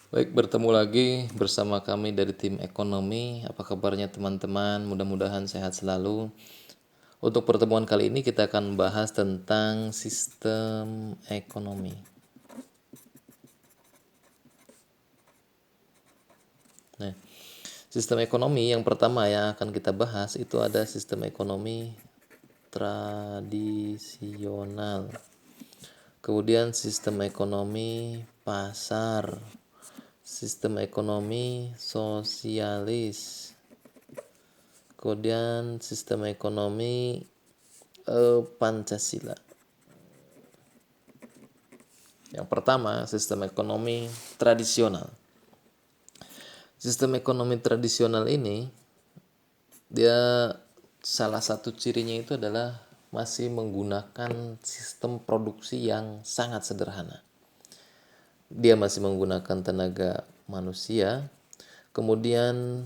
Baik, bertemu lagi bersama kami dari tim ekonomi. Apa kabarnya teman-teman? Mudah-mudahan sehat selalu. Untuk pertemuan kali ini kita akan membahas tentang sistem ekonomi. Nah, sistem ekonomi yang pertama yang akan kita bahas itu ada sistem ekonomi tradisional. Kemudian sistem ekonomi pasar, sistem ekonomi sosialis, kemudian sistem ekonomi Pancasila. Yang pertama, sistem ekonomi tradisional. Sistem ekonomi tradisional ini dia salah satu cirinya itu adalah masih menggunakan sistem produksi yang sangat sederhana. Dia masih menggunakan tenaga manusia, kemudian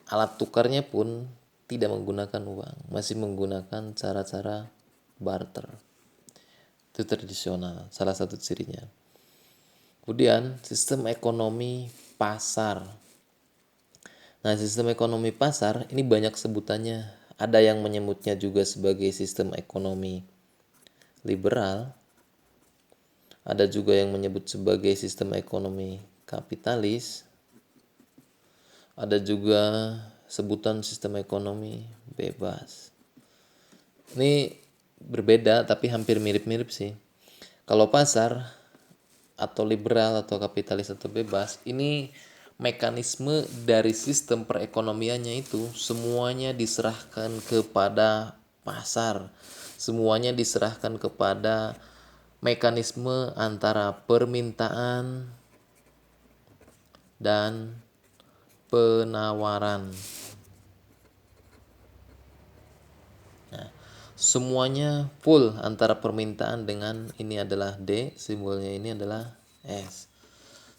alat tukarnya pun tidak menggunakan uang, masih menggunakan cara-cara barter. Itu tradisional, salah satu cirinya. Kemudian sistem ekonomi pasar. Nah, sistem ekonomi pasar ini banyak sebutannya. Ada yang menyebutnya juga sebagai sistem ekonomi liberal. Ada juga yang menyebut sebagai sistem ekonomi kapitalis. Ada juga sebutan sistem ekonomi bebas. Ini berbeda tapi hampir mirip-mirip sih. Kalau pasar atau liberal atau kapitalis atau bebas, ini mekanisme dari sistem perekonomiannya itu semuanya diserahkan kepada pasar. Semuanya diserahkan kepada mekanisme antara permintaan dan penawaran. Semuanya full antara permintaan dengan ini adalah D, simbolnya ini adalah S.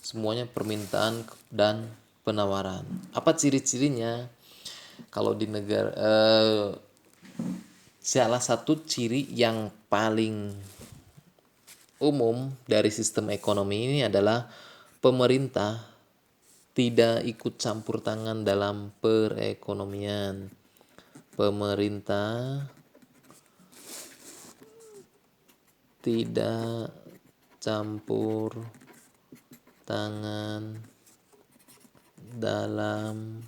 Semuanya permintaan dan penawaran. Apa ciri-cirinya? Kalau di negara salah satu ciri yang paling umum dari sistem ekonomi ini adalah pemerintah tidak ikut campur tangan dalam perekonomian. Pemerintah tidak campur tangan dalam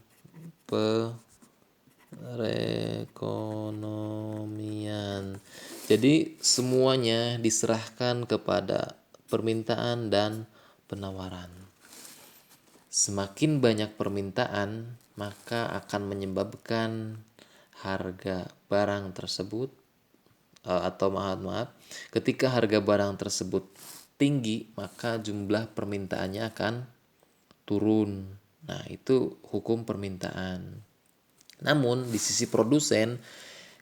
perekonomian. Jadi semuanya diserahkan kepada permintaan dan penawaran. Semakin banyak permintaan, maka akan menyebabkan harga barang tersebut atau maaf, ketika harga barang tersebut tinggi, maka jumlah permintaannya akan turun. Nah, itu hukum permintaan. Namun, di sisi produsen,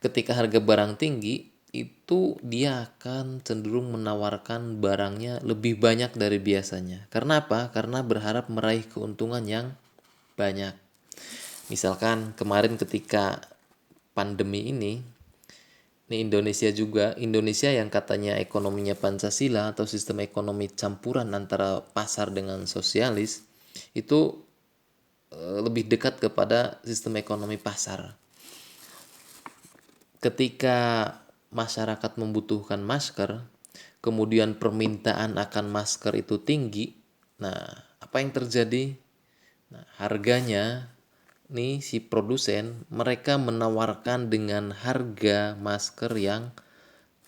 ketika harga barang tinggi, itu dia akan cenderung menawarkan barangnya lebih banyak dari biasanya. Karena apa? Karena berharap meraih keuntungan yang banyak. Misalkan kemarin ketika pandemi ini Indonesia yang katanya ekonominya Pancasila atau sistem ekonomi campuran antara pasar dengan sosialis itu lebih dekat kepada sistem ekonomi pasar. Ketika masyarakat membutuhkan masker, kemudian permintaan akan masker itu tinggi, nah apa yang terjadi? Nah, harganya nih si produsen mereka menawarkan dengan harga masker yang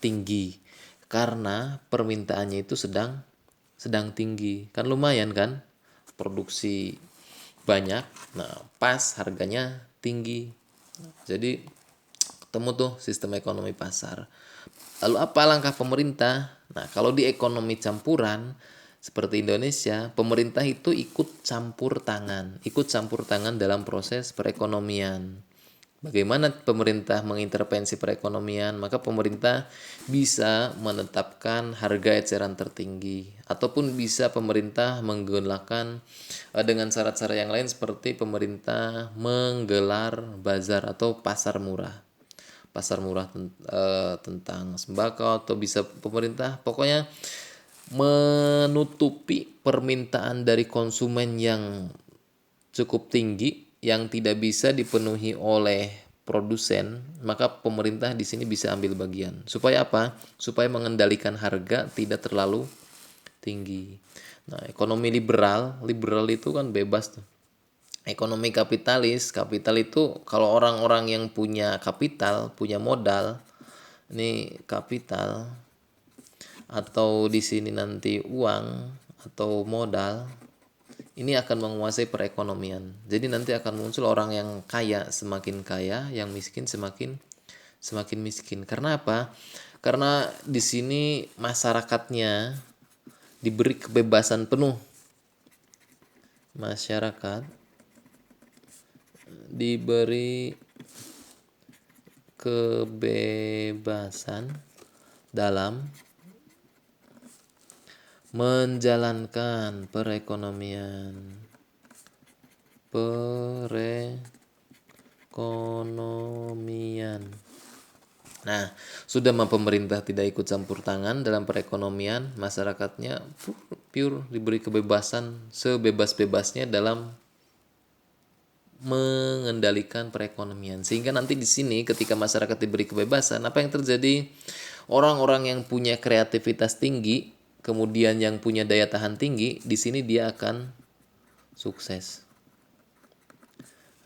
tinggi karena permintaannya itu sedang tinggi. Kan lumayan kan? Produksi banyak. Nah, pas harganya tinggi. Jadi ketemu tuh sistem ekonomi pasar. Lalu apa langkah pemerintah? Nah, kalau di ekonomi campuran seperti Indonesia, pemerintah itu ikut campur tangan dalam proses perekonomian. Bagaimana pemerintah mengintervensi perekonomian? Maka pemerintah bisa menetapkan harga eceran tertinggi ataupun bisa pemerintah menggunakan dengan cara-cara yang lain seperti pemerintah menggelar bazar atau pasar murah. Pasar murah tentang sembako atau bisa pemerintah pokoknya menutupi permintaan dari konsumen yang cukup tinggi yang tidak bisa dipenuhi oleh produsen, maka pemerintah di sini bisa ambil bagian. Supaya apa? Supaya mengendalikan harga tidak terlalu tinggi. Nah, ekonomi liberal, liberal itu kan bebas tuh. Ekonomi kapitalis, kapital itu kalau orang-orang yang punya kapital, punya modal, ini kapital atau di sini nanti uang atau modal ini akan menguasai perekonomian. Jadi nanti akan muncul orang yang semakin kaya, yang miskin semakin semakin miskin. Karena apa? Karena di sini masyarakatnya diberi kebebasan penuh. Masyarakat diberi kebebasan dalam menjalankan perekonomian. Nah, sudah pemerintah tidak ikut campur tangan dalam perekonomian, masyarakatnya pure diberi kebebasan sebebas-bebasnya dalam mengendalikan perekonomian. Sehingga nanti di sini ketika masyarakat diberi kebebasan, apa yang terjadi? Orang-orang yang punya kreativitas tinggi, kemudian yang punya daya tahan tinggi, di sini dia akan sukses.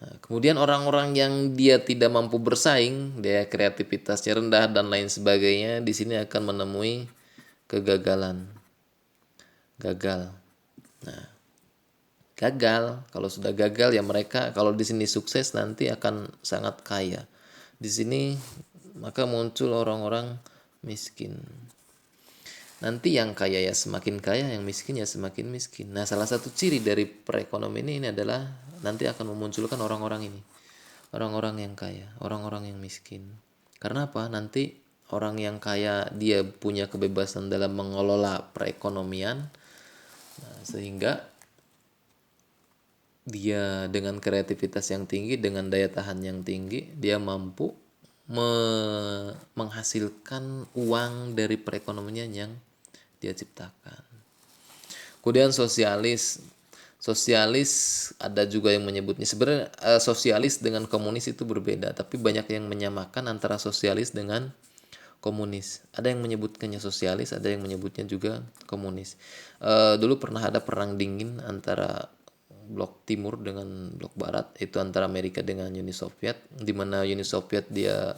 Nah, kemudian orang-orang yang dia tidak mampu bersaing, dia kreativitasnya rendah dan lain sebagainya, di sini akan menemui kegagalan. Gagal. Nah, gagal. Kalau sudah gagal ya mereka kalau di sini sukses nanti akan sangat kaya. Di sini maka muncul orang-orang miskin. Nanti yang kaya ya semakin kaya, yang miskin ya semakin miskin. Nah, salah satu ciri dari perekonomian ini adalah nanti akan memunculkan orang-orang ini. Orang-orang yang kaya, orang-orang yang miskin. Karena apa? Nanti orang yang kaya dia punya kebebasan dalam mengelola perekonomian. Nah, sehingga dia dengan kreativitas yang tinggi, dengan daya tahan yang tinggi, dia mampu menghasilkan uang dari perekonomian yang dia ciptakan. Kemudian sosialis ada juga yang menyebutnya sebenarnya sosialis dengan komunis itu berbeda, tapi banyak yang menyamakan antara sosialis dengan komunis. Ada yang menyebutkannya sosialis, ada yang menyebutnya juga komunis. Dulu pernah ada perang dingin antara blok timur dengan blok barat, itu antara Amerika dengan Uni Soviet, di mana Uni Soviet dia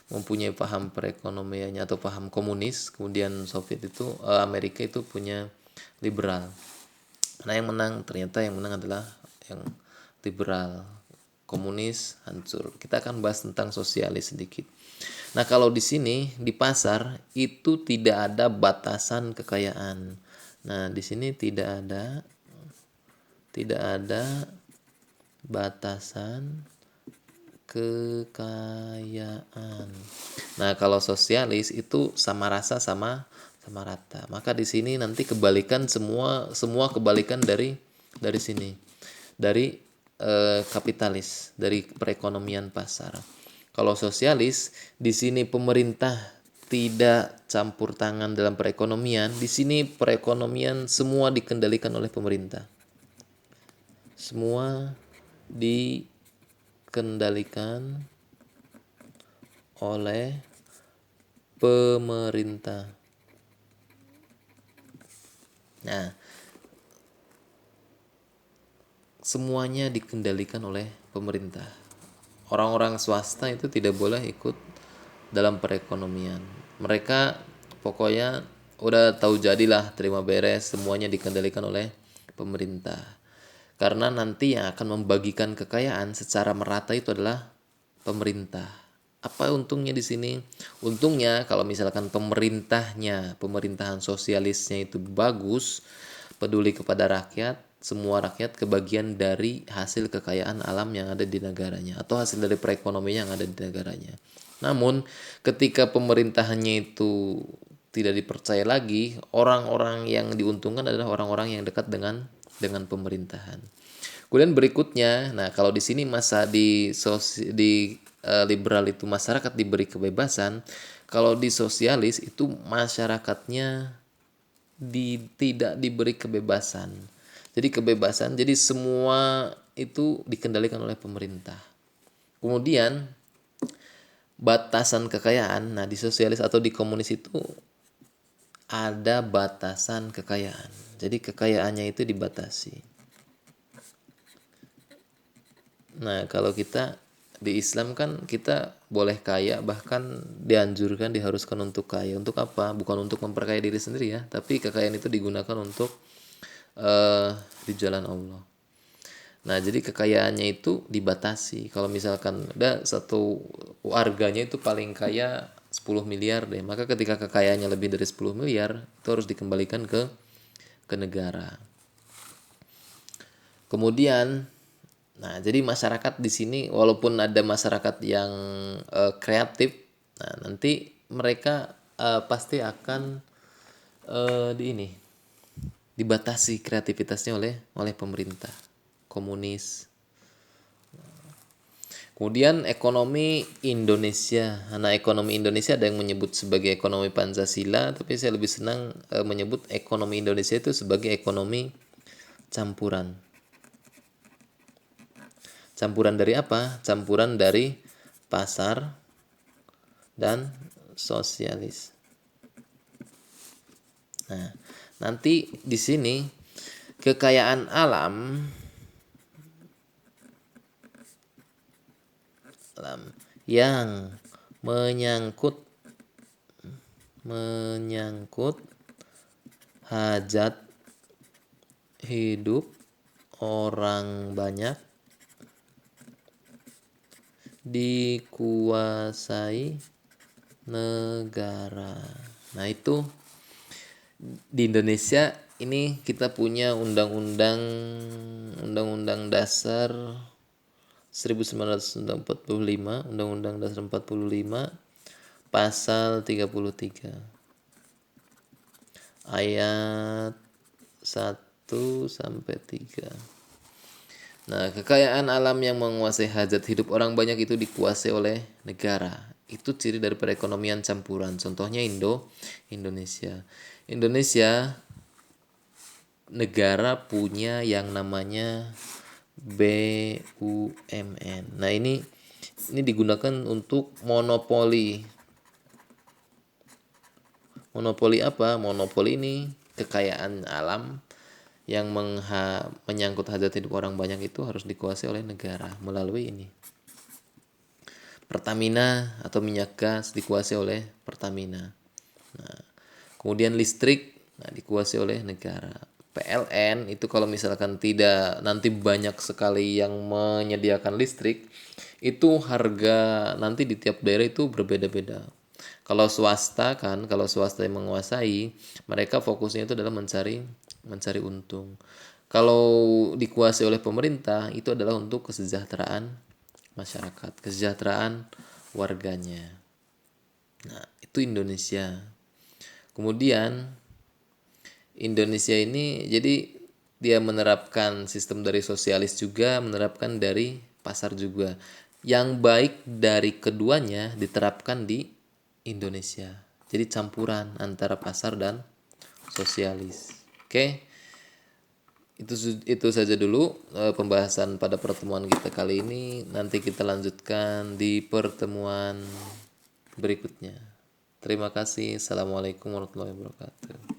mempunyai paham perekonomiannya atau paham komunis, kemudian Amerika itu punya liberal. Nah, ternyata yang menang adalah yang liberal. Komunis hancur. Kita akan bahas tentang sosialis sedikit. Nah, kalau di sini di pasar itu tidak ada batasan kekayaan. Nah, di sini tidak ada batasan kekayaan. Nah, kalau sosialis itu sama rasa sama rata. Maka di sini nanti kebalikan semua kebalikan dari sini. Dari kapitalis, dari perekonomian pasar. Kalau sosialis, di sini pemerintah tidak campur tangan dalam perekonomian. Di sini perekonomian semua dikendalikan oleh pemerintah. Semua dikendalikan oleh pemerintah. Nah, semuanya dikendalikan oleh pemerintah. Orang-orang swasta itu tidak boleh ikut dalam perekonomian. Mereka pokoknya udah tahu jadilah, terima beres, semuanya dikendalikan oleh pemerintah. Karena nanti yang akan membagikan kekayaan secara merata itu adalah pemerintah. Apa untungnya di sini? Untungnya kalau misalkan pemerintahan sosialisnya itu bagus, peduli kepada rakyat, semua rakyat kebagian dari hasil kekayaan alam yang ada di negaranya atau hasil dari perekonomian yang ada di negaranya. Namun ketika pemerintahannya itu tidak dipercaya lagi, orang-orang yang diuntungkan adalah orang-orang yang dekat dengan pemerintahan. Kemudian berikutnya, nah kalau di sini liberal itu masyarakat diberi kebebasan, kalau di sosialis itu masyarakatnya tidak diberi kebebasan. Jadi semua itu dikendalikan oleh pemerintah. Kemudian batasan kekayaan, nah di sosialis atau di komunis itu ada batasan kekayaan. Jadi kekayaannya itu dibatasi. Nah, kalau kita di Islam kan kita boleh kaya, bahkan dianjurkan, diharuskan untuk kaya. Untuk apa? Bukan untuk memperkaya diri sendiri ya, tapi kekayaan itu digunakan untuk di jalan Allah. Nah, jadi kekayaannya itu dibatasi. Kalau misalkan ada satu warganya itu paling kaya 10 miliar deh, maka ketika kekayaannya lebih dari 10 miliar, itu harus dikembalikan ke negara. Kemudian, nah jadi masyarakat di sini walaupun ada masyarakat yang kreatif, nah nanti mereka pasti akan dibatasi kreativitasnya oleh pemerintah komunis. Kemudian ekonomi Indonesia. Nah, ekonomi Indonesia ada yang menyebut sebagai ekonomi Pancasila, tapi saya lebih senang menyebut ekonomi Indonesia itu sebagai ekonomi campuran. Campuran dari apa? Campuran dari pasar dan sosialis. Nah, nanti di sini kekayaan alam yang menyangkut hajat hidup orang banyak dikuasai negara. Nah, itu di Indonesia ini kita punya undang-undang dasar 1945, Undang-Undang Dasar 45 pasal 33 ayat 1 sampai 3. Nah, kekayaan alam yang menguasai hajat hidup orang banyak itu dikuasai oleh negara. Itu ciri dari perekonomian campuran. Contohnya Indonesia. Indonesia negara punya yang namanya BUMN. Nah, ini digunakan untuk monopoli. Monopoli apa? Monopoli ini kekayaan alam yang menyangkut hajat hidup orang banyak itu harus dikuasai oleh negara melalui ini. Pertamina atau minyak gas dikuasai oleh Pertamina. Nah, kemudian listrik dikuasai oleh negara. PLN itu kalau misalkan tidak nanti banyak sekali yang menyediakan listrik, itu harga nanti di tiap daerah itu berbeda-beda. Kalau swasta yang menguasai, mereka fokusnya itu adalah mencari untung. Kalau dikuasai oleh pemerintah, itu adalah untuk kesejahteraan masyarakat, kesejahteraan warganya. Nah, itu Indonesia. Kemudian Indonesia ini jadi dia menerapkan sistem dari sosialis juga, menerapkan dari pasar juga. Yang baik dari keduanya diterapkan di Indonesia. Jadi campuran antara pasar dan sosialis. Oke. Itu saja dulu pembahasan pada pertemuan kita kali ini. Nanti kita lanjutkan di pertemuan berikutnya. Terima kasih. Assalamualaikum warahmatullahi wabarakatuh.